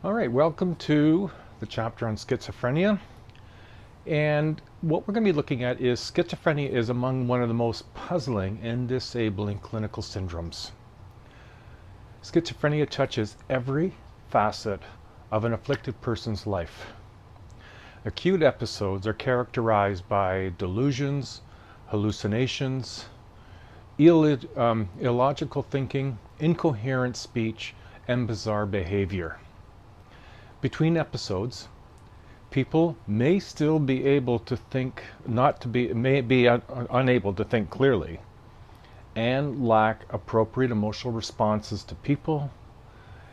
All right, welcome to the chapter on schizophrenia. And what we're going to be looking at is schizophrenia is among one of the most puzzling and disabling clinical syndromes. Schizophrenia touches every facet of an afflicted person's life. Acute episodes are characterized by delusions, hallucinations, illogical thinking, incoherent speech, and bizarre behavior. Between episodes, people may still be able to think, unable to think clearly, and lack appropriate emotional responses to people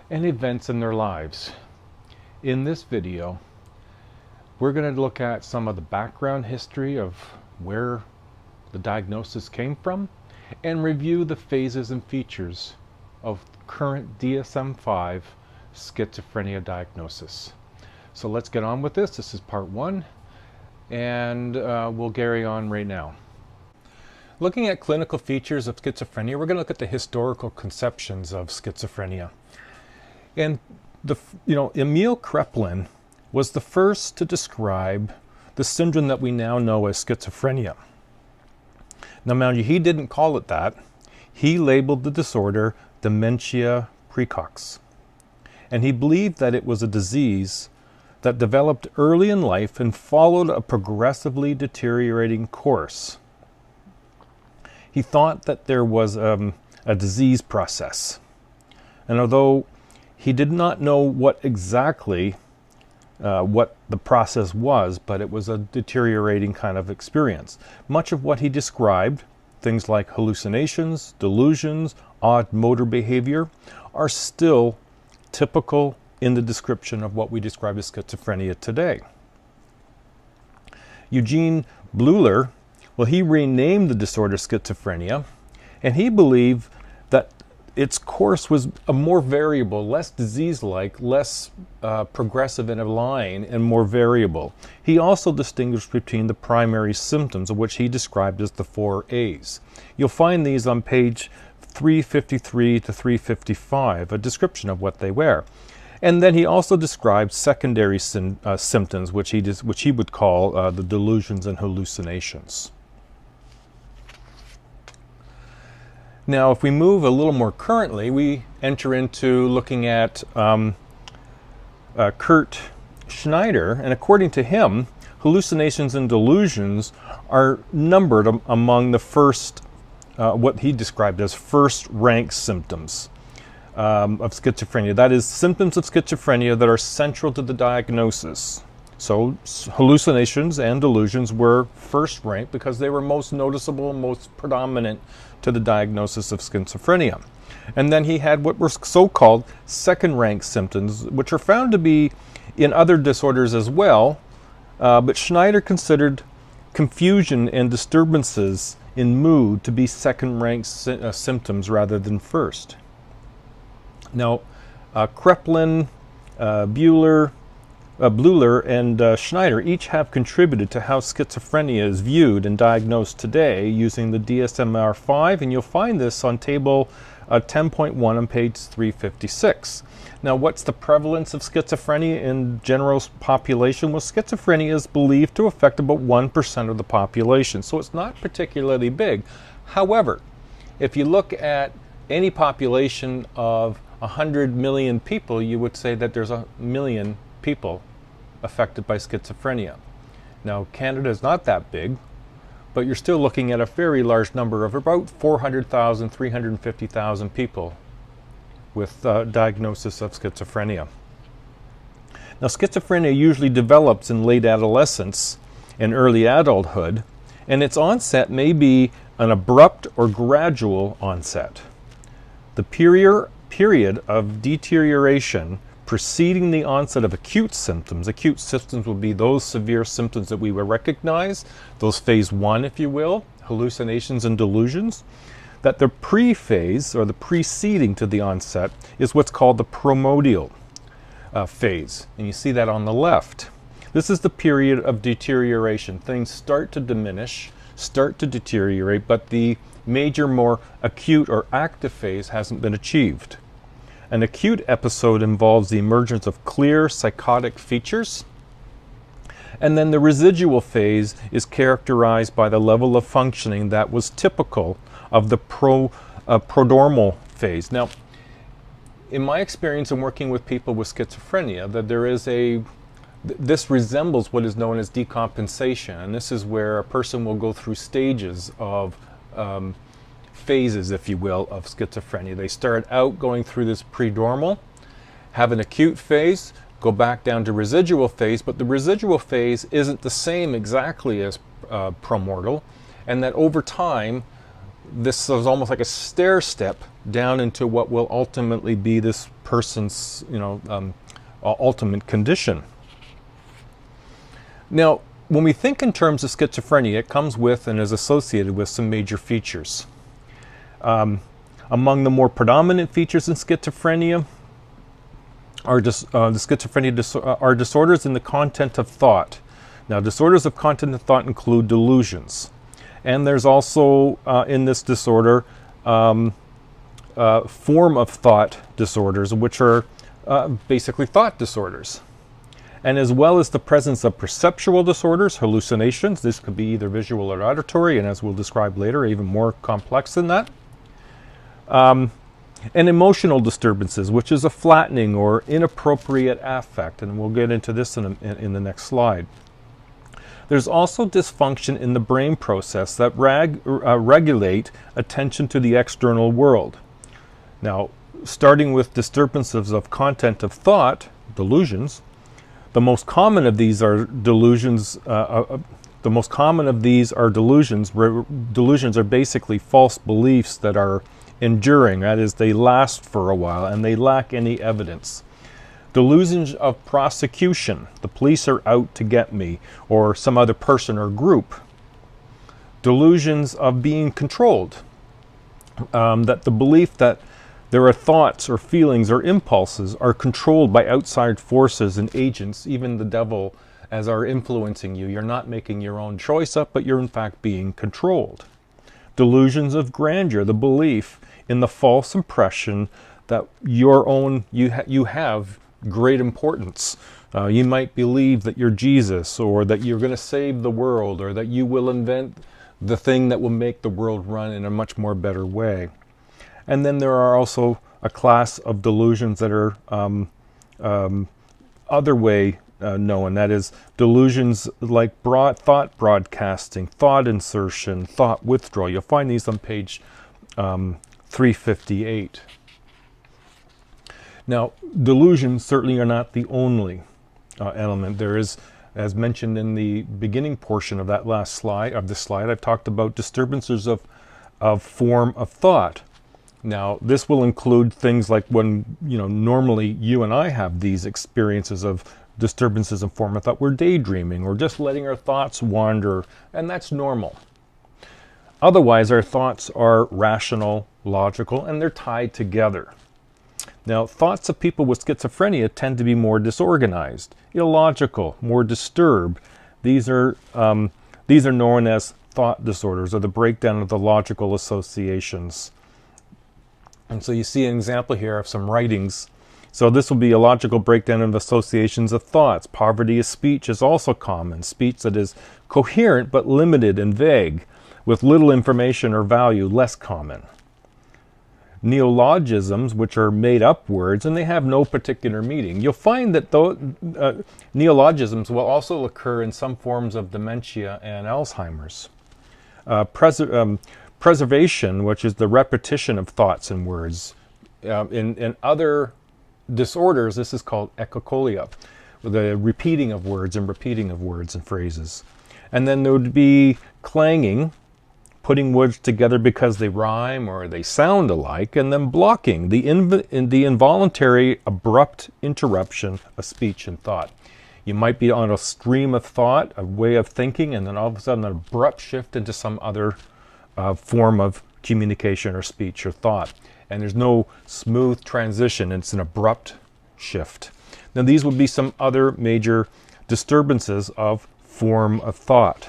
and events in their lives. In this video, we're going to look at some of the background history of where the diagnosis came from and review the phases and features of current DSM-5 schizophrenia diagnosis. So let's get on with this. This is part one, and we'll carry on right now. Looking at clinical features of schizophrenia, we're going to look at the historical conceptions of schizophrenia. And Emil Kraepelin was the first to describe the syndrome that we now know as schizophrenia. Now, mind you, he didn't call it that. He labeled the disorder dementia praecox. And he believed that it was a disease that developed early in life and followed a progressively deteriorating course. He thought that there was a disease process. And although he did not know what exactly what the process was, but it was a deteriorating kind of experience. Much of what he described, things like hallucinations, delusions, odd motor behavior, are still typical in the description of what we describe as schizophrenia today. Eugene Bleuler, he renamed the disorder schizophrenia, and he believed that its course was a more variable, less disease-like, less progressive in a line, and more variable. He also distinguished between the primary symptoms, of which he described as the 4 A's. You'll find these on page 353 to 355, a description of what they were. And then he also described secondary symptoms, which he would call the delusions and hallucinations. Now, if we move a little more currently, we enter into looking at Kurt Schneider, and according to him, hallucinations and delusions are numbered among the first, what he described as first-rank symptoms of schizophrenia. That is, symptoms of schizophrenia that are central to the diagnosis. So hallucinations and delusions were first rank because they were most noticeable, most predominant to the diagnosis of schizophrenia. And then he had what were so-called second-rank symptoms, which are found to be in other disorders as well, but Schneider considered confusion and disturbances in mood to be second-rank symptoms rather than first. Now, Kraepelin, Bleuler, and Schneider each have contributed to how schizophrenia is viewed and diagnosed today using the DSM-5, and you'll find this on table 10.1 on page 356. Now, what's the prevalence of schizophrenia in general population? Well, schizophrenia is believed to affect about 1% of the population, so it's not particularly big. However, if you look at any population of 100 million people, you would say that there's 1 million people affected by schizophrenia. Now, Canada is not that big, but you're still looking at a very large number of about 400,000, 350,000 people with diagnosis of schizophrenia. Now, schizophrenia usually develops in late adolescence and early adulthood, and its onset may be an abrupt or gradual onset. The period of deterioration preceding the onset of acute symptoms will be those severe symptoms that we will recognize, those phase 1, if you will, hallucinations and delusions, that the pre-phase, or the preceding to the onset, is what's called the primordial phase. And you see that on the left. This is the period of deterioration. Things start to diminish, start to deteriorate, but the major, more acute or active phase hasn't been achieved. An acute episode involves the emergence of clear psychotic features. And then the residual phase is characterized by the level of functioning that was typical of the prodromal phase. Now, in my experience in working with people with schizophrenia, that there is this resembles what is known as decompensation, and this is where a person will go through stages of phases, if you will, of schizophrenia. They start out going through this prodromal, have an acute phase, go back down to residual phase, but the residual phase isn't the same exactly as promortal, and that over time, this is almost like a stair step down into what will ultimately be this person's, ultimate condition. Now, when we think in terms of schizophrenia, it comes with and is associated with some major features. Among the more predominant features in schizophrenia are are disorders in the content of thought. Now, disorders of content of thought include delusions. And there's also, in this disorder, form of thought disorders, which are basically thought disorders. And as well as the presence of perceptual disorders, hallucinations. This could be either visual or auditory, and as we'll describe later, even more complex than that. And emotional disturbances, which is a flattening or inappropriate affect, and we'll get into this in the next slide. There's also dysfunction in the brain process that regulate attention to the external world. Now, starting with disturbances of content of thought, delusions, the most common of these are delusions. Delusions are basically false beliefs that are enduring. That is, they last for a while and they lack any evidence. Delusions of prosecution. The police are out to get me, or some other person or group. Delusions of being controlled. That the belief that there are thoughts or feelings or impulses are controlled by outside forces and agents, even the devil, as are influencing you. You're not making your own choice up, but you're in fact being controlled. Delusions of grandeur. The belief in the false impression that you have great importance. You might believe that you're Jesus, or that you're going to save the world, or that you will invent the thing that will make the world run in a much more better way. And then there are also a class of delusions that are other way known. That is delusions like thought broadcasting, thought insertion, thought withdrawal. You'll find these on page 358. Now, delusions certainly are not the only element. There is, as mentioned in the beginning portion of that last slide, I've talked about disturbances of form of thought. Now, this will include things like when, normally you and I have these experiences of disturbances in form of thought. We're daydreaming or just letting our thoughts wander, and that's normal. Otherwise, our thoughts are rational, logical, and they're tied together. Now, thoughts of people with schizophrenia tend to be more disorganized, illogical, more disturbed. These are known as thought disorders, or the breakdown of the logical associations. And so you see an example here of some writings. So this will be a logical breakdown of associations of thoughts. Poverty of speech is also common. Speech that is coherent but limited and vague, with little information or value, less common. Neologisms, which are made-up words, and they have no particular meaning. You'll find that neologisms will also occur in some forms of dementia and Alzheimer's. Preservation, which is the repetition of thoughts and words. In other disorders, this is called echocholia, the repeating of words and phrases. And then there would be clanging, putting words together because they rhyme or they sound alike, and then blocking, the involuntary abrupt interruption of speech and thought. You might be on a stream of thought, a way of thinking, and then all of a sudden an abrupt shift into some other form of communication or speech or thought. And there's no smooth transition, it's an abrupt shift. Now, these would be some other major disturbances of form of thought.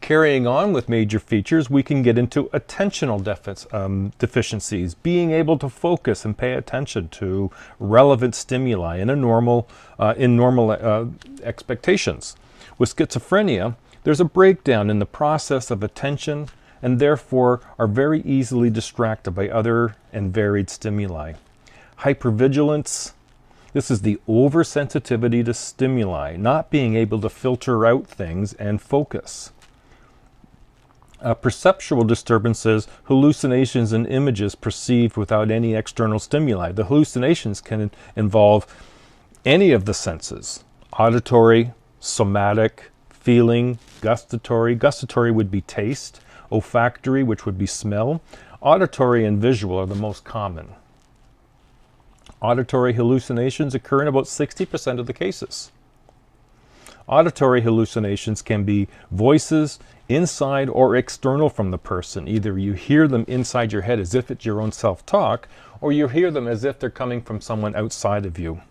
Carrying on with major features, we can get into attentional deficiencies, being able to focus and pay attention to relevant stimuli in normal expectations. With schizophrenia, there's a breakdown in the process of attention and therefore are very easily distracted by other and varied stimuli. Hypervigilance, this is the oversensitivity to stimuli, not being able to filter out things and focus. Perceptual disturbances, hallucinations and images perceived without any external stimuli. The hallucinations can involve any of the senses: auditory, somatic, feeling, gustatory. Gustatory would be taste, olfactory, which would be smell. Auditory and visual are the most common. Auditory hallucinations occur in about 60% of the cases. Auditory hallucinations can be voices inside or external from the person. Either you hear them inside your head as if it's your own self-talk, or you hear them as if they're coming from someone outside of you,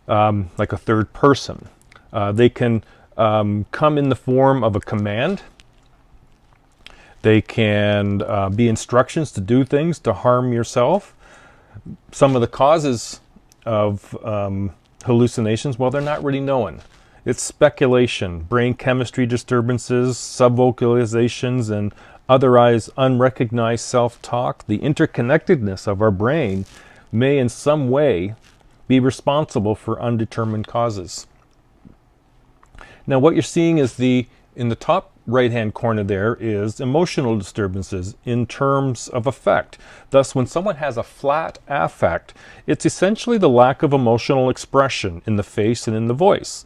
like a third person. They can come in the form of a command. They can be instructions to do things to harm yourself. Some of the causes of hallucinations, well, they're not really known. It's speculation, brain chemistry disturbances, subvocalizations, and otherwise unrecognized self-talk. The interconnectedness of our brain may in some way be responsible for undetermined causes. Now what you're seeing is in the top right-hand corner there is emotional disturbances in terms of affect. Thus, when someone has a flat affect, it's essentially the lack of emotional expression in the face and in the voice,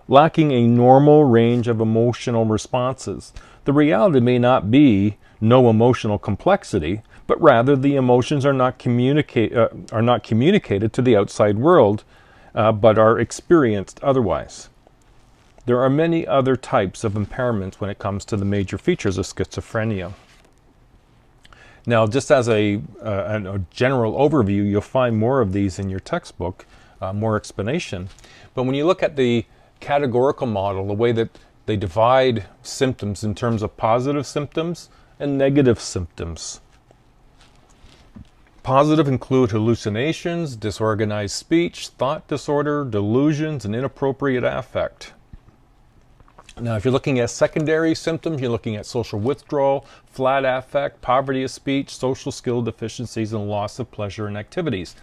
lacking a normal range of emotional responses. The reality may not be no emotional complexity, but rather the emotions are not communicated to the outside world, but are experienced otherwise. There are many other types of impairments when it comes to the major features of schizophrenia. Now, just as a general overview, you'll find more of these in your textbook, more explanation. But when you look at the categorical model, the way that they divide symptoms in terms of positive symptoms and negative symptoms. Positive include hallucinations, disorganized speech, thought disorder, delusions, and inappropriate affect. Now, if you're looking at secondary symptoms, you're looking at social withdrawal, flat affect, poverty of speech, social skill deficiencies, and loss of pleasure in activities.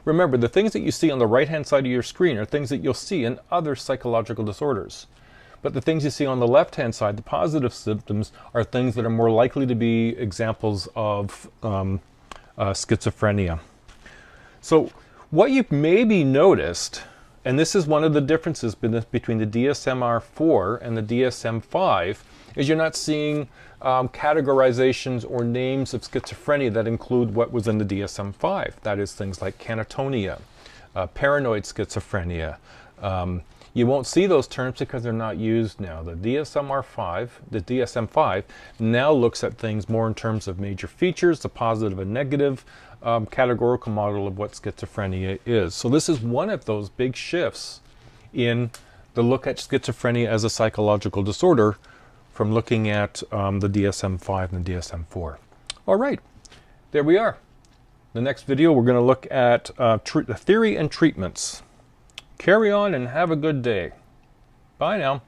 Remember, the things that you see on the right-hand side of your screen are things that you'll see in other psychological disorders. But the things you see on the left-hand side, the positive symptoms, are things that are more likely to be examples of schizophrenia. So what you've maybe noticed, and this is one of the differences between the DSM-IV and the DSM-V, is you're not seeing categorizations or names of schizophrenia that include what was in the DSM-V. That is things like catatonia, paranoid schizophrenia. You won't see those terms because they're not used now. The DSM-V now looks at things more in terms of major features, the positive and negative, categorical model of what schizophrenia is. So this is one of those big shifts in the look at schizophrenia as a psychological disorder from looking at the DSM-V and the DSM-IV. All right, there we are. The next video we're going to look at the theory and treatments. Carry on and have a good day. Bye now.